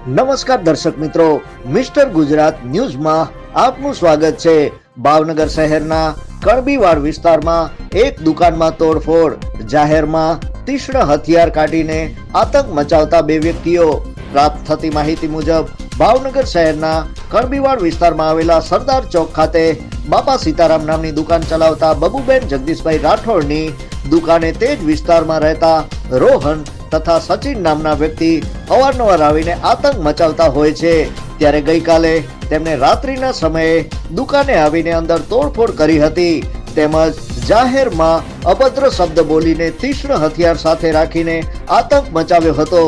નમસ્કાર દર્શક મિત્રો, મિસ્ટર ગુજરાત ન્યૂઝમાં આપનું સ્વાગત છે। ભાવનગર શહેરના કણબીવાડ વિસ્તારમાં એક દુકાનમાં તોડફોડ, જાહેરમાં તીક્ષ્ણ હથિયાર કાઢીને આતંક મચાવતા બે વ્યક્તિઓ। પ્રાપ્ત થતી માહિતી મુજબ ભાવનગર શહેરના કણબીવાડ વિસ્તારમાં આવેલા સરદાર ચોક ખાતે બાપા સીતારામ નામની દુકાન ચલાવતા બબુબેન જગદીશભાઈ રાઠોડની દુકાને તે જ વિસ્તારમાં રહેતા રોહન તથા સચિન નામના વ્યક્તિ અવારનવાર આવીને આતંક મચાવતા હોય છે। ત્યારે ગઈકાલે તેમને રાત્રિના સમયે દુકાને આવીને અંદર તોડફોડ કરી હતી, તેમજ જાહેરમાં અભદ્ર શબ્દ બોલીને તીક્ષ્ણ હથિયાર સાથે રાખીને આતંક મચાવ્યો હતો।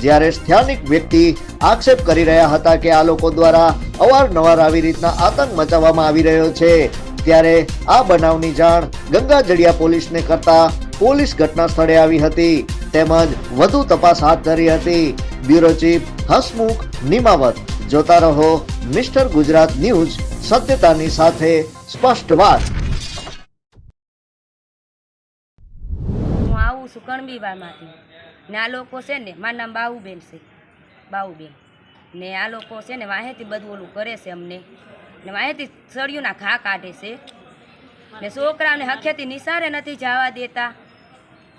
જ્યારે સ્થાનિક વ્યક્તિ આક્ષેપ કરી રહ્યા હતા કે આ લોકો દ્વારા અવારનવાર આવી રીતના આતંક મચાવવામાં આવી રહ્યો છે। ત્યારે આ બનાવની જાણ ગંગાજળિયા પોલીસને કરતા પોલીસ ઘટના સ્થળે આવી હતી, તેમજ વધુ તપાસ હાથ ધરી હતી। Bureau chief Hasmukh Nimavat. જોતા રહો મિસ્ટર ગુજરાત ન્યૂઝ, સત્યતાની સાથે સ્પષ્ટ વાત। હું આવું છું કણબીવાડમાંથી ને આ લોકો છે ને, મારું નામ બાઉબેન છે, બાઉબેન ને આ લોકો છે ને વાહેથી બધું ઓલું કરે છે અમને, ને વાહેથી સળિયુંના ઘા કાઢે છે ને છોકરાને હખેથી નિસારે નથી જવા દેતા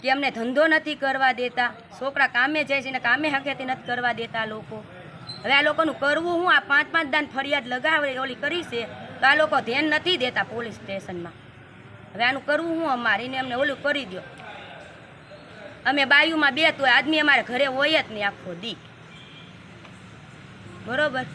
કે અમને ધંધો નથી કરવા દેતા। છોકરા કામે જાય છે ને કામે હખેથી નથી કરવા દેતા લોકો। હવે આ લોકોનું કરવું હું? આ 5-5 દાન ફરિયાદ લગાવે ઓલી કરી છે તો આ લોકો ધ્યાન નથી દેતા પોલીસ સ્ટેશનમાં। હવે આનું કરવું હું? અમારીને અમને ઓલું કરી દો। અમે બાયુમાં બે તો આદમી અમારે ઘરે હોય જ નહીં આખો દી, બરોબર।